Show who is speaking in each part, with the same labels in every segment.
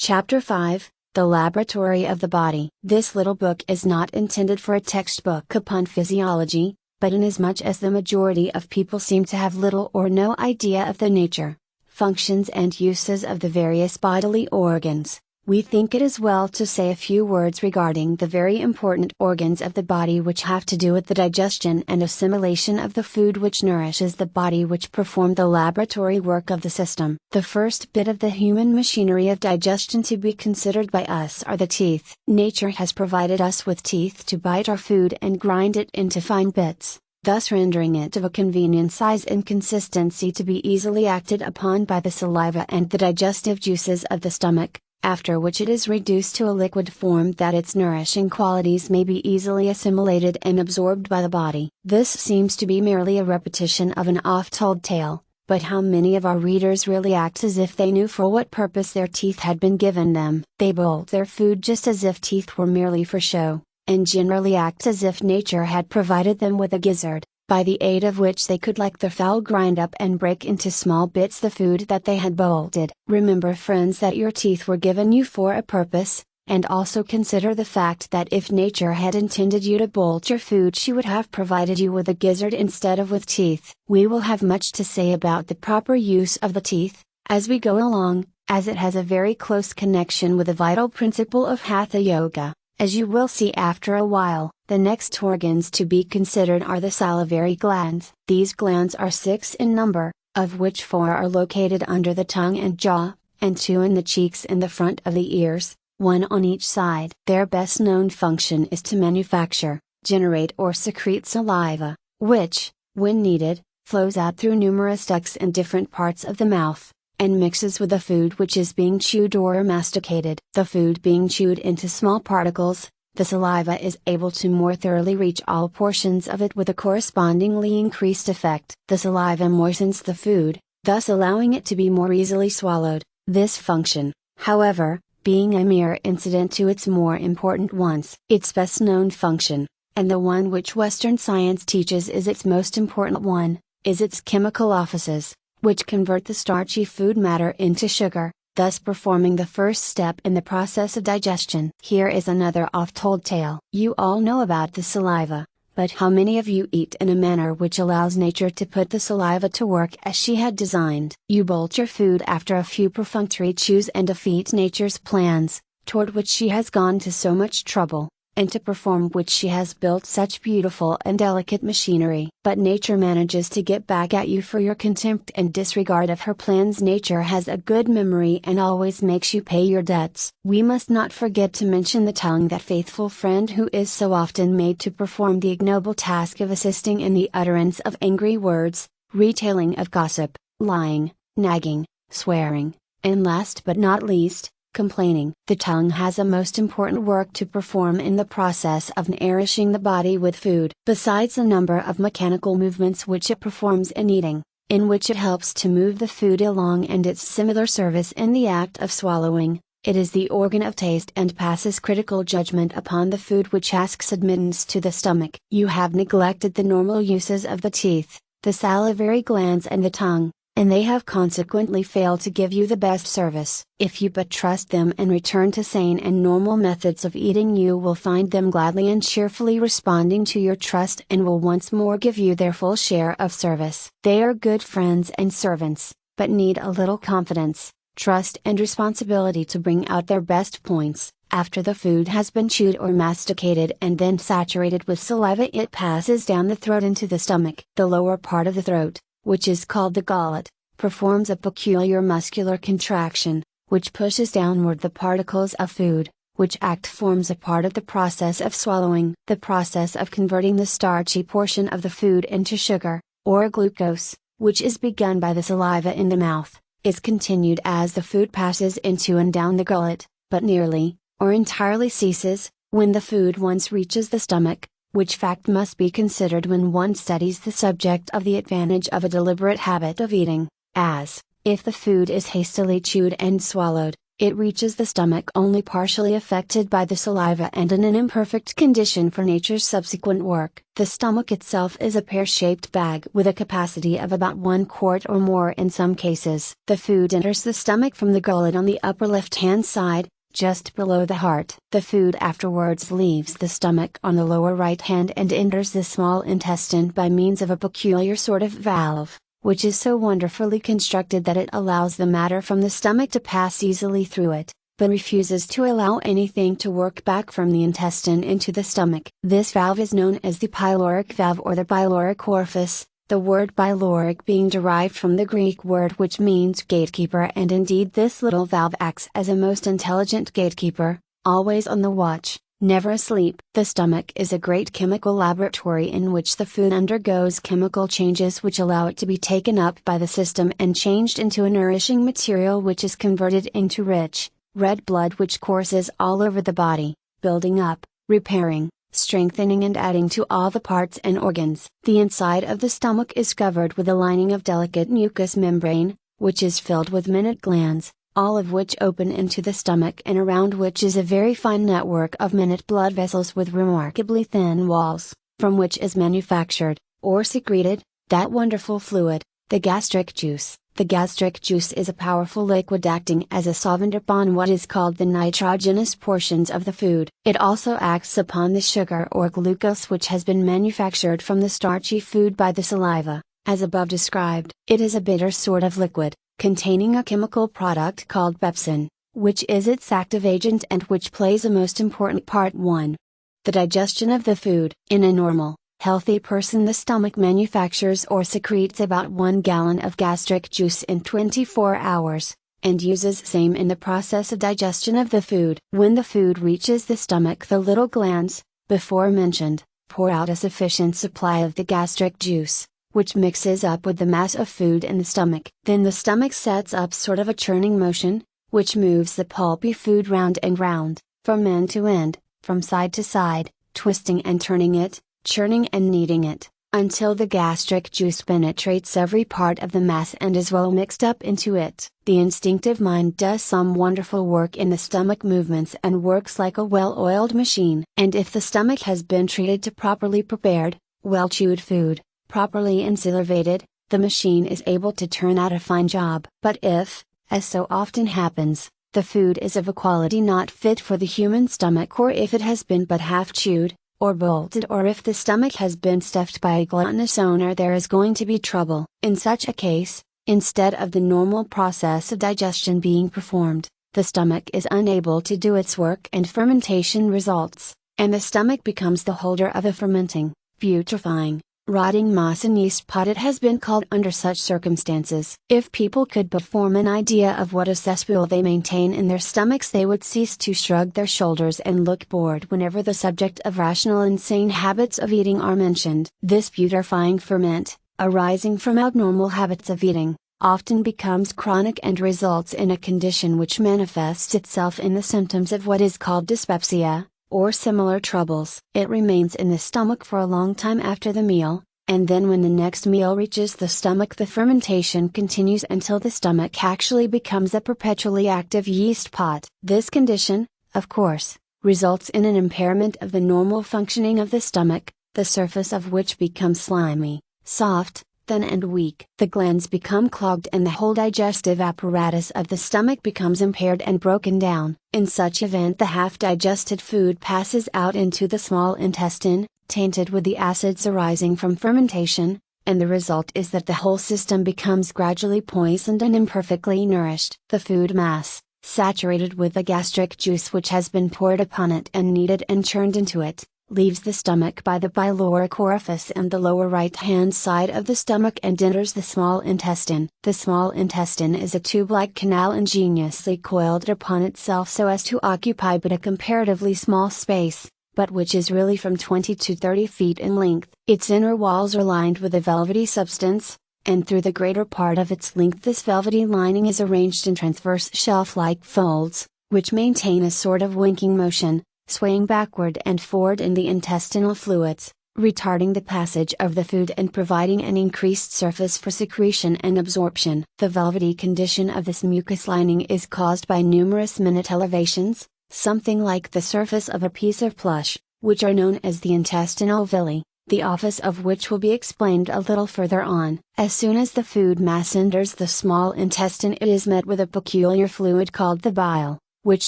Speaker 1: Chapter 5, The Laboratory of the Body. This little book is not intended for a textbook upon physiology, but inasmuch as the majority of people seem to have little or no idea of the nature, functions and uses of the various bodily organs, we think it is well to say a few words regarding the very important organs of the body which have to do with the digestion and assimilation of the food which nourishes the body, which perform the laboratory work of the system. The first bit of the human machinery of digestion to be considered by us are the teeth. Nature has provided us with teeth to bite our food and grind it into fine bits, thus rendering it of a convenient size and consistency to be easily acted upon by the saliva and the digestive juices of the stomach, after which it is reduced to a liquid form that its nourishing qualities may be easily assimilated and absorbed by the body. This seems to be merely a repetition of an oft-told tale, but how many of our readers really act as if they knew for what purpose their teeth had been given them? They bolt their food just as if teeth were merely for show, and generally act as if nature had provided them with a gizzard, by the aid of which they could like the fowl grind up and break into small bits the food that they had bolted. Remember, friends, that your teeth were given you for a purpose, and also consider the fact that if nature had intended you to bolt your food, she would have provided you with a gizzard instead of with teeth. We will have much to say about the proper use of the teeth, as we go along, as it has a very close connection with the vital principle of Hatha Yoga. As you will see after a while, the next organs to be considered are the salivary glands. These glands are 6 in number, of which 4 are located under the tongue and jaw, and 2 in the cheeks and the front of the ears, 1 on each side. Their best known function is to manufacture, generate or secrete saliva, which, when needed, flows out through numerous ducts in different parts of the mouth, and mixes with the food which is being chewed or masticated. The food being chewed into small particles, the saliva is able to more thoroughly reach all portions of it with a correspondingly increased effect. The saliva moistens the food, thus allowing it to be more easily swallowed. This function, however, being a mere incident to its more important ones. Its best known function, and the one which Western science teaches is its most important one, is its chemical offices, which convert the starchy food matter into sugar, thus performing the first step in the process of digestion. Here is another oft-told tale. You all know about the saliva, but how many of you eat in a manner which allows nature to put the saliva to work as she had designed? You bolt your food after a few perfunctory chews and defeat nature's plans, toward which she has gone to so much trouble, and to perform which she has built such beautiful and delicate machinery. But nature manages to get back at you for your contempt and disregard of her plans. Nature has a good memory and always makes you pay your debts. We must not forget to mention the tongue, that faithful friend who is so often made to perform the ignoble task of assisting in the utterance of angry words, retailing of gossip, lying, nagging, swearing, and last but not least, complaining. The tongue has a most important work to perform in the process of nourishing the body with food. Besides a number of mechanical movements which it performs in eating, in which it helps to move the food along, and its similar service in the act of swallowing, it is the organ of taste and passes critical judgment upon the food which asks admittance to the stomach. You have neglected the normal uses of the teeth, the salivary glands and the tongue, and they have consequently failed to give you the best service. If you but trust them and return to sane and normal methods of eating, you will find them gladly and cheerfully responding to your trust, and will once more give you their full share of service. They are good friends and servants, but need a little confidence, trust and responsibility to bring out their best points. After the food has been chewed or masticated and then saturated with saliva, it passes down the throat into the stomach. The lower part of the throat, which is called the gullet, performs a peculiar muscular contraction, which pushes downward the particles of food, which act forms a part of the process of swallowing. The process of converting the starchy portion of the food into sugar, or glucose, which is begun by the saliva in the mouth, is continued as the food passes into and down the gullet, but nearly, or entirely ceases, when the food once reaches the stomach, which fact must be considered when one studies the subject of the advantage of a deliberate habit of eating, as, if the food is hastily chewed and swallowed, It reaches the stomach only partially affected by the saliva and in an imperfect condition for nature's subsequent work. The stomach itself is a pear-shaped bag with a capacity of about 1 quart or more in some cases. The food enters the stomach from the gullet on the upper left-hand side, just below the heart. The food afterwards leaves the stomach on the lower right hand and enters the small intestine by means of a peculiar sort of valve, which is so wonderfully constructed that it allows the matter from the stomach to pass easily through it, but refuses to allow anything to work back from the intestine into the stomach. This valve is known as the pyloric valve or the pyloric orifice, the word pyloric being derived from the Greek word which means gatekeeper, and indeed this little valve acts as a most intelligent gatekeeper, always on the watch, never asleep. The stomach is a great chemical laboratory in which the food undergoes chemical changes which allow it to be taken up by the system and changed into a nourishing material which is converted into rich, red blood which courses all over the body, building up, repairing, strengthening and adding to all the parts and organs. The inside of the stomach is covered with a lining of delicate mucous membrane, which is filled with minute glands, all of which open into the stomach and around which is a very fine network of minute blood vessels with remarkably thin walls, from which is manufactured, or secreted, that wonderful fluid, the gastric juice. The gastric juice is a powerful liquid acting as a solvent upon what is called the nitrogenous portions of the food. It also acts upon the sugar or glucose which has been manufactured from the starchy food by the saliva, as above described. It is a bitter sort of liquid, containing a chemical product called pepsin, which is its active agent and which plays a most important part. 1. The digestion of the food. In a normal, healthy person, the stomach manufactures or secretes about 1 gallon of gastric juice in 24 hours, and uses same in the process of digestion of the food. When the food reaches the stomach, the little glands, before mentioned, pour out a sufficient supply of the gastric juice, which mixes up with the mass of food in the stomach. Then the stomach sets up sort of a churning motion, which moves the pulpy food round and round, from end to end, from side to side, twisting and turning it, churning and kneading it, until the gastric juice penetrates every part of the mass and is well mixed up into it. The instinctive mind does some wonderful work in the stomach movements and works like a well-oiled machine. And if the stomach has been treated to properly prepared, well-chewed food, properly insalivated, the machine is able to turn out a fine job. But if, as so often happens, the food is of a quality not fit for the human stomach, or if it has been but half chewed, or bolted, or if the stomach has been stuffed by a gluttonous owner, there is going to be trouble. In such a case, instead of the normal process of digestion being performed, the stomach is unable to do its work and fermentation results, and the stomach becomes the holder of a fermenting, putrefying, rotting moss and yeast pot. It has been called under such circumstances. If people could but form an idea of what a cesspool they maintain in their stomachs, they would cease to shrug their shoulders and look bored whenever the subject of rational insane habits of eating are mentioned. This putrefying ferment, arising from abnormal habits of eating, often becomes chronic and results in a condition which manifests itself in the symptoms of what is called dyspepsia, or similar troubles. It remains in the stomach for a long time after the meal, and then when the next meal reaches the stomach, the fermentation continues until the stomach actually becomes a perpetually active yeast pot. This condition, of course, results in an impairment of the normal functioning of the stomach, the surface of which becomes slimy, soft, thin and weak. The glands become clogged and the whole digestive apparatus of the stomach becomes impaired and broken down. In such event, the half-digested food passes out into the small intestine, tainted with the acids arising from fermentation, and the result is that the whole system becomes gradually poisoned and imperfectly nourished. The food mass, saturated with the gastric juice which has been poured upon it and kneaded and churned into it, leaves the stomach by the pyloric orifice and the lower right-hand side of the stomach and enters the small intestine. The small intestine is a tube-like canal ingeniously coiled upon itself so as to occupy but a comparatively small space, but which is really from 20 to 30 feet in length. Its inner walls are lined with a velvety substance, and through the greater part of its length this velvety lining is arranged in transverse shelf-like folds, which maintain a sort of winking motion, swaying backward and forward in the intestinal fluids, retarding the passage of the food and providing an increased surface for secretion and absorption. The velvety condition of this mucus lining is caused by numerous minute elevations, something like the surface of a piece of plush, which are known as the intestinal villi, the office of which will be explained a little further on. As soon as the food mass enters the small intestine, it is met with a peculiar fluid called the bile, which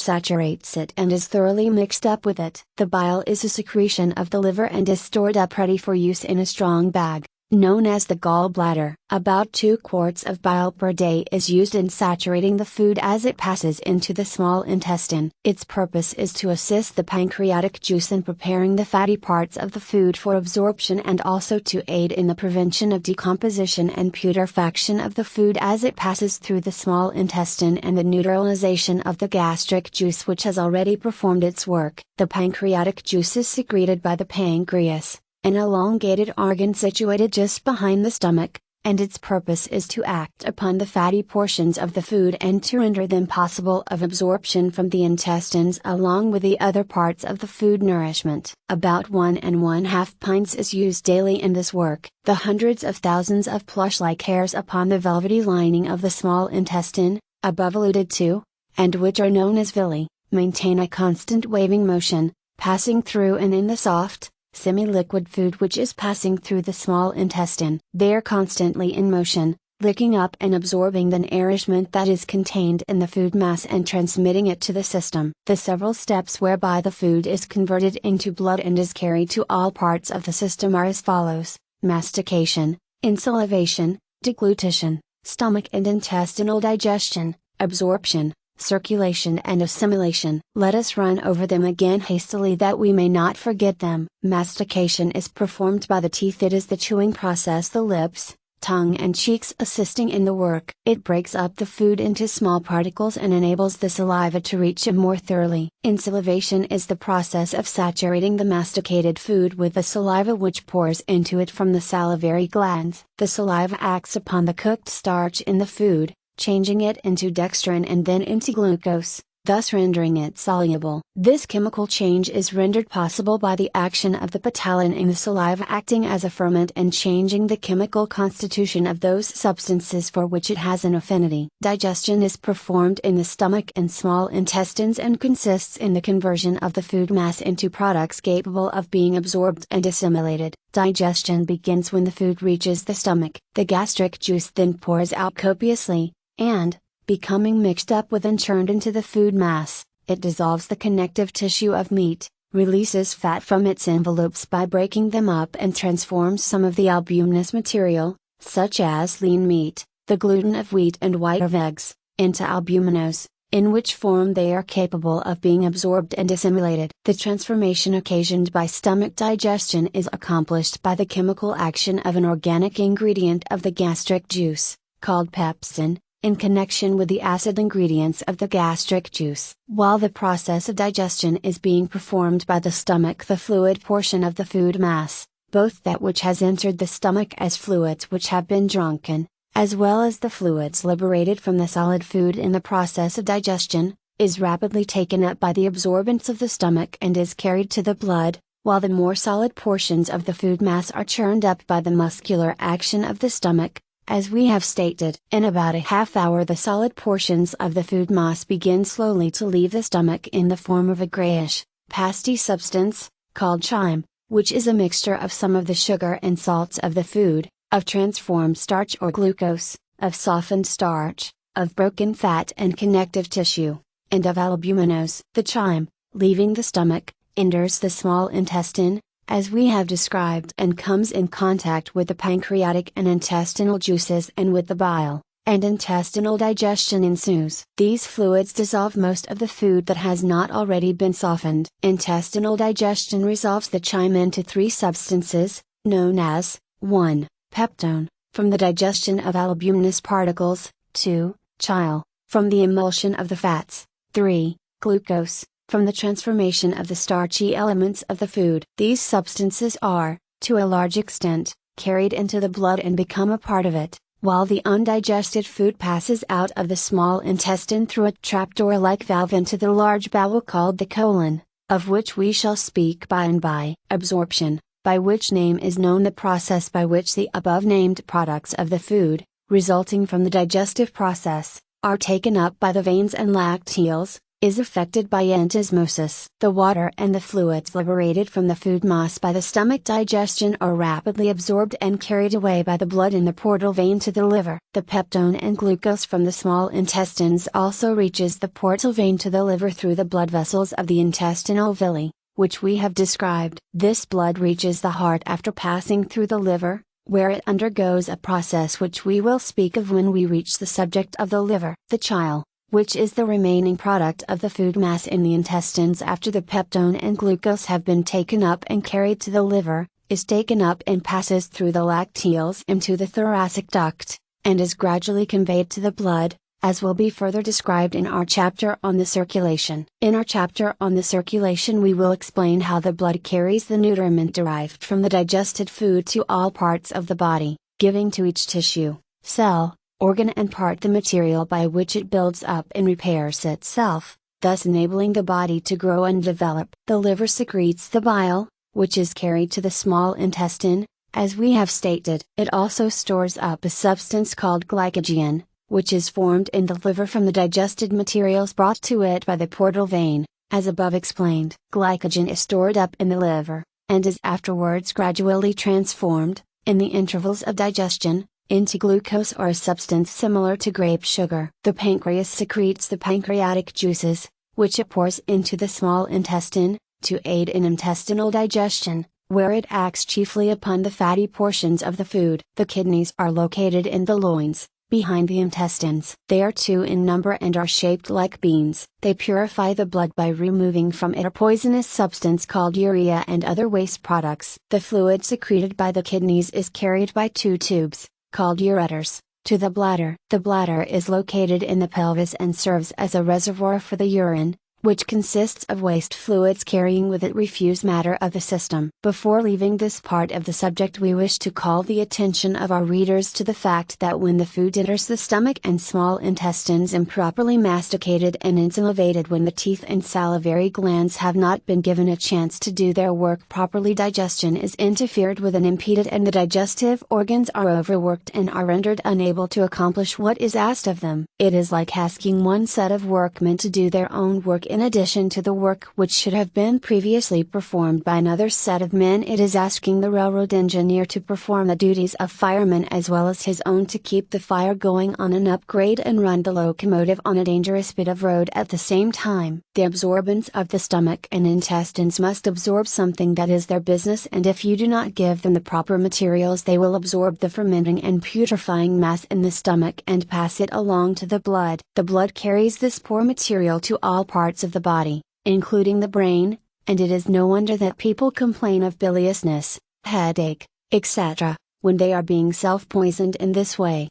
Speaker 1: saturates it and is thoroughly mixed up with it. The bile is a secretion of the liver and is stored up ready for use in a strong bag, known as the gallbladder. About 2 quarts of bile per day is used in saturating the food as it passes into the small intestine. Its purpose is to assist the pancreatic juice in preparing the fatty parts of the food for absorption and also to aid in the prevention of decomposition and putrefaction of the food as it passes through the small intestine and the neutralization of the gastric juice which has already performed its work. The pancreatic juice is secreted by the pancreas, an elongated organ situated just behind the stomach, and its purpose is to act upon the fatty portions of the food and to render them possible of absorption from the intestines along with the other parts of the food nourishment. About 1½ pints is used daily in this work. The hundreds of thousands of plush-like hairs upon the velvety lining of the small intestine, above alluded to, and which are known as villi, maintain a constant waving motion, passing through and in the soft, semi-liquid food which is passing through the small intestine. They are constantly in motion, licking up and absorbing the nourishment that is contained in the food mass and transmitting it to the system. The several steps whereby the food is converted into blood and is carried to all parts of the system are as follows: mastication, insalivation, deglutition, stomach and intestinal digestion, absorption, circulation and assimilation. Let us run over them again hastily that we may not forget them. Mastication is performed by the teeth. It is the chewing process, the lips, tongue and cheeks assisting in the work. It breaks up the food into small particles and enables the saliva to reach it more thoroughly. Insalivation is the process of saturating the masticated food with the saliva which pours into it from the salivary glands. The saliva acts upon the cooked starch in the food, changing it into dextrin and then into glucose, thus rendering it soluble. This chemical change is rendered possible by the action of the ptyalin in the saliva acting as a ferment and changing the chemical constitution of those substances for which it has an affinity. Digestion is performed in the stomach and small intestines and consists in the conversion of the food mass into products capable of being absorbed and assimilated. Digestion begins when the food reaches the stomach. The gastric juice then pours out copiously, and, becoming mixed up with and churned into the food mass, it dissolves the connective tissue of meat, releases fat from its envelopes by breaking them up and transforms some of the albuminous material, such as lean meat, the gluten of wheat and white of eggs, into albuminose, in which form they are capable of being absorbed and assimilated. The transformation occasioned by stomach digestion is accomplished by the chemical action of an organic ingredient of the gastric juice, called pepsin, in connection with the acid ingredients of the gastric juice. While the process of digestion is being performed by the stomach, the fluid portion of the food mass, both that which has entered the stomach as fluids which have been drunken, as well as the fluids liberated from the solid food in the process of digestion, is rapidly taken up by the absorbents of the stomach and is carried to the blood, while the more solid portions of the food mass are churned up by the muscular action of the stomach. As we have stated, in about a half hour the solid portions of the food mass begin slowly to leave the stomach in the form of a grayish, pasty substance, called chyme, which is a mixture of some of the sugar and salts of the food, of transformed starch or glucose, of softened starch, of broken fat and connective tissue, and of albuminose. The chyme, leaving the stomach, enters the small intestine, as we have described, and comes in contact with the pancreatic and intestinal juices and with the bile, and intestinal digestion ensues. These fluids dissolve most of the food that has not already been softened. Intestinal digestion resolves the chyme into 3 substances, known as 1. Peptone, from the digestion of albuminous particles, 2. Chyle, from the emulsion of the fats, 3. Glucose, from the transformation of the starchy elements of the food. These substances are, to a large extent, carried into the blood and become a part of it, while the undigested food passes out of the small intestine through a trapdoor-like valve into the large bowel called the colon, of which we shall speak by and by. Absorption. by which name is known the process by which the above-named products of the food, resulting from the digestive process, are taken up by the veins and lacteals, is affected by entasmosis. The water and the fluids liberated from the food mass by the stomach digestion are rapidly absorbed and carried away by the blood in the portal vein to the liver. The peptone and glucose from the small intestines also reaches the portal vein to the liver through the blood vessels of the intestinal villi, which we have described. This blood reaches the heart after passing through the liver, where it undergoes a process which we will speak of when we reach the subject of the liver. The chyle, which is the remaining product of the food mass in the intestines after the peptone and glucose have been taken up and carried to the liver, is taken up and passes through the lacteals into the thoracic duct, and is gradually conveyed to the blood, as will be further described in our chapter on the circulation. In our chapter on the circulation we will explain how the blood carries the nutriment derived from the digested food to all parts of the body, giving to each tissue, cell, organ and part the material by which it builds up and repairs itself, thus enabling the body to grow and develop. The liver secretes the bile, which is carried to the small intestine, as we have stated. It also stores up a substance called glycogen, which is formed in the liver from the digested materials brought to it by the portal vein, as above explained. Glycogen is stored up in the liver, and is afterwards gradually transformed, in the intervals of digestion, into glucose or a substance similar to grape sugar. The pancreas secretes the pancreatic juices, which it pours into the small intestine, to aid in intestinal digestion, where it acts chiefly upon the fatty portions of the food. The kidneys are located in the loins, behind the intestines. They are 2 in number and are shaped like beans. They purify the blood by removing from it a poisonous substance called urea and other waste products. The fluid secreted by the kidneys is carried by 2 tubes, called ureters, to the bladder. The bladder is located in the pelvis and serves as a reservoir for the urine, which consists of waste fluids carrying with it refuse matter of the system. Before leaving this part of the subject we wish to call the attention of our readers to the fact that when the food enters the stomach and small intestines improperly masticated and insalivated, when the teeth and salivary glands have not been given a chance to do their work properly, digestion is interfered with and impeded, and the digestive organs are overworked and are rendered unable to accomplish what is asked of them. It is like asking one set of workmen to do their own work in addition to the work which should have been previously performed by another set of men. It is asking the railroad engineer to perform the duties of fireman as well as his own to keep the fire going on an upgrade and run the locomotive on a dangerous bit of road at the same time. The absorbents of the stomach and intestines must absorb something that is their business, and if you do not give them the proper materials they will absorb the fermenting and putrefying mass in the stomach and pass it along to the blood. The blood carries this poor material to all parts of the body, including the brain, and it is no wonder that people complain of biliousness, headache, etc., when they are being self-poisoned in this way.